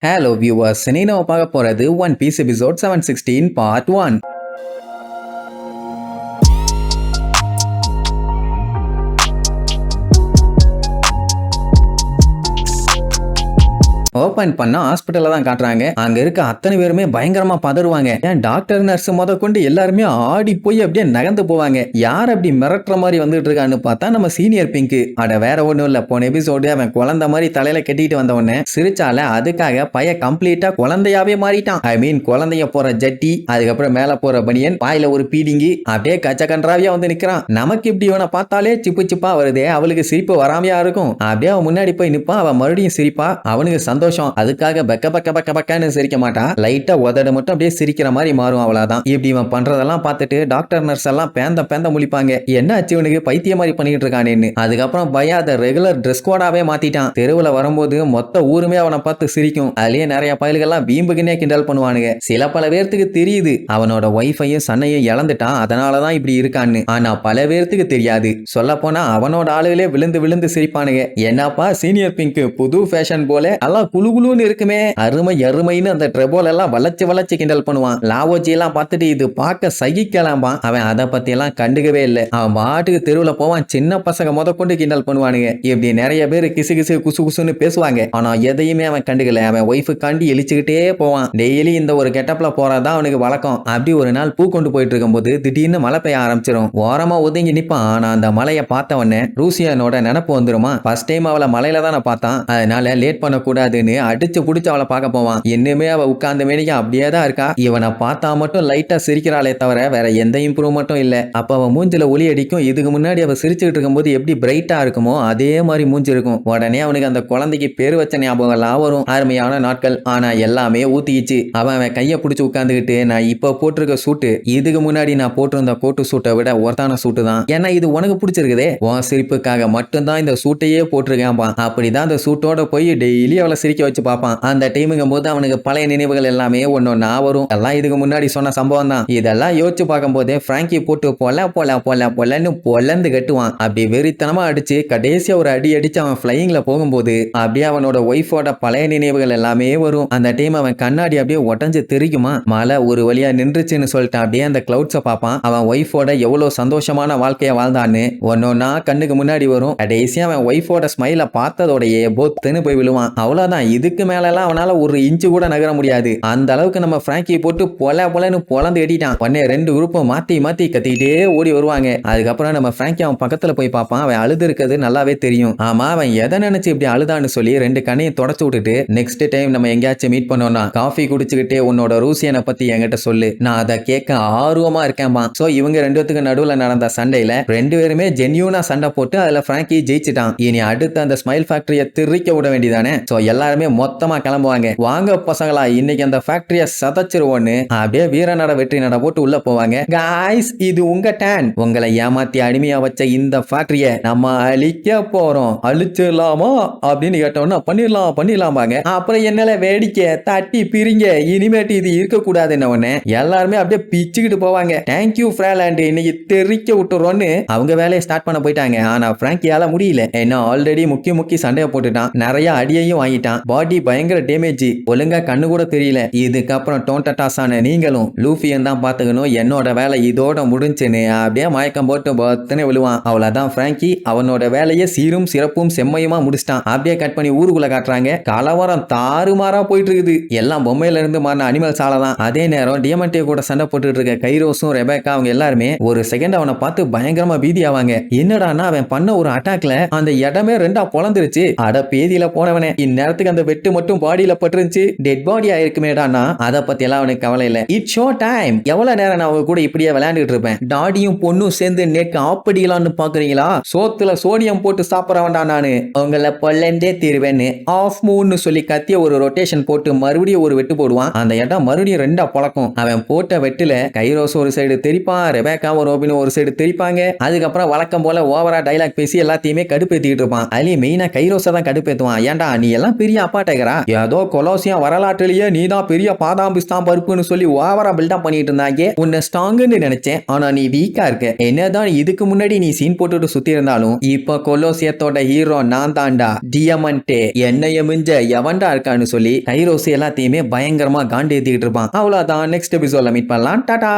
Hello viewers, இன்னைக்கு நம்ம பார்க்க போறது One Piece episode 716 part 1. Open பண்ணா ஹாஸ்பிட்டல்ல தான் காட்டுறாங்க. அங்க இருக்க அத்தனை பேருமே பயங்கரமா பதறுவாங்க. ஏன் டாக்டர் நர்ஸ் முத கொண்டு எல்லாருமே ஆடி போய் அப்படியே நகர்ந்து போவாங்க. யார் அப்படி மிரட்டுற மாதிரி வந்துட்டு இருக்கான்னு பார்த்தா நம்ம சீனியர் பிங்க். அட வேற ஒண்ணும் இல்ல, போன எபிசோடு அவன் குழந்தை மாதிரி தலையில கட்டிட்டு வந்த உடனே சிரிச்சால, அதுக்காக பைய கம்ப்ளீட்டா குழந்தையாவே மாறிட்டான். ஐ மீன் குழந்தைய போற ஜட்டி, அதுக்கப்புறம் மேல போற பனியன், வாயில ஒரு பீடிங்கி, அப்படியே கச்ச கன்றாவியா வந்து நிக்கிறான். நமக்கு இப்படி இவனை பார்த்தாலே சிப்பு சிப்பா வருதே, அவளுக்கு சிரிப்பு வராமையா இருக்கும். அப்படியே அவன் முன்னாடி போய் நிப்பான், அவன் மறுபடியும் சிரிப்பா. அவனுக்கு சந்தோஷம். அதுக்காக பக்க பக்க பக்க பக்கன்னு சிரிக்க மாட்டா, லைட்டா உதட மட்டும் அப்படியே சிரிக்கிற மாதிரி மாறும், அவ்வளவுதான். இப்படி இவன் பண்றதெல்லாம் பார்த்துட்டு டாக்டர் நர்ஸ் எல்லாம் பேந்த முழிப்பாங்க. என்ன ஆச்சு இவனுக்கு, பைத்திய மாதிரி பண்ணிட்டு இருக்கானேன்னு. அதுக்கப்புறம் பையன் அதை ரெகுலர் ட்ரெஸ் கோடாவே மாத்திட்டான். தெருவுல வரும்போது மொத்த ஊருமே அவனை பார்த்து சிரிக்கும். அதுலயே நிறைய பயல்கள்லாம் வீம்புக்குன்னே கிண்டல் பண்ணுவானுங்க. சில பல பேர்த்துக்கு தெரியுது அவனோட ஒய்ஃபையும் சன்னையும் இழந்துட்டான், அதனாலதான் இப்படி இருக்கான்னு. ஆனா பல பேர்த்துக்கு தெரியாது. சொல்ல போனா அவனோட ஆளுகளே விழுந்து விழுந்து சிரிப்பானுங்க. என்னப்பா சீனியர் பிங்க், புது ஃபேஷன் போல எல்லாம் குழுகுலுன்னு இருக்குமே, அருமை அருமைன்னு அந்த ட்ரெபோல் எல்லாம் வளைச்சு கிண்டல் பண்ணுவான். லாவோஜி எல்லாம் பார்த்துட்டு இது பார்க்க சகிக்கலாம்பா. அவன் அதை பத்தி எல்லாம் கண்டுக்கவே இல்லை. அவன் பாட்டுக்கு தெருவுல போவான். சின்ன பசங்க முத கொண்டு கிண்டல் பண்ணுவானுங்க. இப்படி நிறைய பேர் கிசு கிசு குசு குசுன்னு பேசுவாங்க. ஆனா எதையுமே அவன் கண்டுக்கல. அவன் ஒய்ஃபு காண்டி எலிச்சுக்கிட்டே போவான். டெய்லி இந்த ஒரு கெட்டப்ல போறதான் அவனுக்கு வழக்கம். அப்படி ஒரு நாள் பூ கொண்டு போயிட்டு இருக்கும்போது திடீர்னு மழை பெய்ய ஆரம்பிச்சிடும். ஓரமா ஒதுங்கி நிப்பான். ஆனா அந்த மலையை பார்த்த உடனே ரூசியனோட நினப்பு வந்துருமா. ஃபர்ஸ்ட் டைம் அவளை மலையில தான் பார்த்தான், அதனால லேட் பண்ணக்கூடாதுன்னு அடிச்சு புடிச்சு அவளை பார்க்க போவான். இன்னுமே அவ உட்கார்ந்த மேனிக்கு அப்படியே தான் இருக்கா. இவனை பார்த்தா மட்டும் லைட்டா சிரிக்கிறாளே தவிர வேற எந்த இம்ப்ரூவ்மெண்ட்டும் இல்ல. அப்ப அவன் மூஞ்சில ஒளி அடிக்கும். இதுக்கு முன்னாடி அவ சிரிச்சுட்டு இருக்கும்போது எப்படி பிரைட்டா இருக்குமோ அதே மாதிரி மூஞ்சி இருக்கும். உடனே அவனுக்கு அந்த குழந்தைக்கு பேரு வச்ச ஞாபகம் எல்லாம் வரும். அருமையான நாட்கள். ஆனா எல்லாமே ஊத்திச்சு. அவன் கையை பிடிச்சு உட்கார்ந்துகிட்டு, நான் இப்ப போட்டிருக்க சூட்டு இதுக்கு முன்னாடி நான் போட்டிருந்த கோட்டு சூட்டை விட ஒருத்தான சூட்டு தான். ஏன்னா இது உனக்கு பிடிச்சிருக்குதே, உன் சிரிப்புக்காக மட்டும்தான் இந்த சூட்டையே போட்டிருக்கேன்பா. அப்படிதான் அந்த சூட்டோட போய் டெய்லி அவளை சிரிக்க வச்சு பார்ப்பான். அந்த டைமுங்கும் போது அவனுக்கு பழைய நினைவுகள் எல்லாமே ஒன்னொன்னா வரும். எல்லாம் இதுக்கு முன்னாடி சொன்ன சம்பவம் தான். இதெல்லாம் யோசிச்சு பார்க்கும் போதே பிராங்கி போட்டு பொலன்னு பொலந்து கட்டுவான். அப்படி வெறித்தனமா அடிச்சு கடைசியா ஒரு அடி அடிச்சு அவன் பிளையிங்ல போகும்போது அப்படியே அவனோட ஒய்ஃபோட பழைய நினைவுகள் எல்லாமே வரும். அந்த டைம் அவன் கண்ணாடி அப்படியே உடஞ்சு தெரியுமா. மழை ஒரு வழியா நின்றுச்சுன்னு சொல்லிட்டு அப்படியே அந்த கிளவுட்ஸை பார்ப்பான். அவன் ஒய்ஃபோட எவ்வளவு சந்தோஷமான வாழ்க்கையை வாழ்ந்தான்னு ஒன்னொன்னா கண்ணுக்கு முன்னாடி வரும். கடைசியா அவன் ஒய்ஃபோட ஸ்மைல பார்த்ததோடையே பொத்துன்னு போய் விழுவான். அவ்வளவுதான். இதுக்கு மேலலாம் அவனால ஒரு இன்ச்சு கூட நகர முடியாது. அந்த அளவுக்கு நம்ம பிராங்கி போட்டு பொலன்னு பொலந்து எட்டிட்டான். உடனே ரெண்டு குரூப்பும் மாத்தி கத்திக்கிட்டே ஓடி வருவாங்க. அதுக்கப்புறம் நம்ம பிராங்கி அவன் பக்கத்துல போய் பார்ப்பான். அவன் அழுது இருக்கிறது நல்லாவே தெரியும். ஆமா, அவன் எதை நினைச்சு இப்படி அழுதான்னு சொல்லி ரெண்டு கண்ணையும் தொடச்சு விட்டுட்டு, நெக்ஸ்ட் டைம் நம்ம எங்கேயாச்சும் மீட் பண்ணோம்னா காஃபி குடிச்சுக்கிட்டே உன்னோட ரூசியனை பத்தி என்கிட்ட சொல்லு, நான் அதை கேட்க ஆர்வமா இருக்கேன்பா. சோ இவங்க ரெண்டு பேத்துக்கு நடுவுல நடந்த சண்டையில ரெண்டு பேருமே ஜென்யூனா சண்டை போட்டு அதுல பிராங்கி ஜெயிச்சிட்டான். இனி அடுத்து அந்த ஸ்மைல் ஃபேக்டரியை திரிக்க விட வேண்டியதானே. சோ எல்லாருமே மொத்தமா கிளம்புவாங்க. வாங்க பசங்களா, இன்னைக்கு அந்த ஃபேக்டரியை சதைச்சிருவோன்னு அப்படியே வீரநட வெற்றி நட போட்டு உள்ள போவாங்க. காய்ஸ், இது உங்க டேன். உங்களை ஏமாத்தி அடிமையா வச்ச இந்த ஃபேக்டரியை நம்ம அழிக்க போறோம். அழிச்சிடலாமா அப்படின்னு கேட்டோம்னா பண்ணிடலாமாங்க. அப்புறம் என்னால வேடிக்கை தட்டி பிரிங்க, இனிமேட்டு இது இருக்க கூடாதுன்னு உடனே எல்லாருமே அப்படியே பிச்சுக்கிட்டு போவாங்க. தேங்க்யூ ஃப்ராண்ட், இன்னைக்கு தெரிக்க விட்டுறோன்னு அவங்க வேலையை ஸ்டார்ட் பண்ண போயிட்டாங்க. ஆனா பிராங்கியால முடியல. ஏன்னா ஆல்ரெடி முக்கி சண்டையை போட்டுட்டான், நிறைய அடியையும் வாங்கிட்டான். பாடி பயங்கர டேமேஜ், ஒழுங்கா கண்ணு கூட தெரியல. இதுக்கப்புறம் டோன்டாஸான நீங்களும் லூஃபியன் தான் பாத்துக்கணும், என்னோட வேலை இதோட முடிஞ்சுன்னு அப்படியே மயக்கம் போட்டு பத்தனை விழுவான். அவ்வளவுதான், பிராங்கி அவனோட வேலையை சீரும் சிறப்பும் செம்மையுமா முடிச்சிட்டான். அப்படியே கட் பண்ணி ஊருக்குள்ள காட்டுறாங்க. கலவரம் தாறுமாறா போயிட்டு இருக்குது. எல்லாம் பொம்மையில இருந்து மாறின அனிமல் சாலை தான். அதே நேரம் டியமண்டே கூட சண்டை போட்டுட்டு இருக்க கைரோஸும் ரெபேக்கா அவங்க எல்லாருமே ஒரு செகண்ட் அவனை பார்த்து பயங்கரமா பீதி ஆவாங்க. என்னடானா அவன் பண்ண ஒரு அட்டாக்ல அந்த இடமே ரெண்டா பொளந்துருச்சு. அட பேதியில போனவனே, இந்நேரத்துக்கு அந்த வெட்டு மட்டும் பாடியில பட்டுருந்துச்சு, டெட் பாடி ஆயிருக்குமேடானா அதை பத்தி எல்லாம் அவனுக்கு கவலை இல்ல. It's show time. எவ்வளவு நேரம் நான் அவங்க கூட இப்படியே விளையாண்டுட்டு இருப்பேன். டாடியும் பொண்ணும் சேர்ந்து நெக் ஆப்படிக்கலான்னு பாக்குறீங்களா? சோத்துல சோடியம் போட்டு சாப்பிடறவன்டா நானு, உங்களை பொல்லண்டே தீருவேன்னு ஆஃப் மூன்னு சொல்லி கத்திய ஒரு ரொட்டேஷன் போட்டு மறுபடியும் ஒரு வெட்டு போடுவான். அந்த இடம் மறுபடியும் ரெண்டா பழக்கம். அவன் போட்ட வெட்டுல கைரோஸ் ஒரு சைடு தெரிப்பான், ரெபேக்காவும் ரோபினும் ஒரு சைடு தெரிப்பாங்க. அதுக்கப்புறம் வழக்கம் போல ஓவரா டைலாக் பேசி எல்லாத்தையுமே கடுப்பேத்திட்டு இருப்பான். அதுலயும் மெயினா கைரோஸை தான் கடுப்பேத்துவான். ஏன்டா நீ எல்லாம் பெரிய பெரிய அப்பாட்டகரா? ஏதோ கொலோசியம் வரலாற்றிலேயே நீதான் பெரிய பாதாம் பிஸ்தாம் பருப்புன்னு சொல்லி ஓவரா பில்டப் பண்ணிட்டு இருந்தாங்க. உன்னை ஸ்ட்ராங்குன்னு நினைச்சேன், ஆனா நீ வீக்கா இருக்க. என்னதான் இதுக்கு முன்னாடி நீ சீன் போட்டுட்டு சுத்தி இருந்தாலும் இப்ப கொலோசியத்தோட ஹீரோ நான் தாண்டா, டியமண்ட். என்னைய மிஞ்ச எவன்டா இருக்கான்னு சொல்லி கைரோஸ் எல்லாத்தையுமே பயங்கரமா காண்டி ஏத்திக்கிட்டு இருப்பான். அவ்வளவுதான், நெக்ஸ்ட் எபிசோட்ல மீட் பண்ணலாம். டாடா.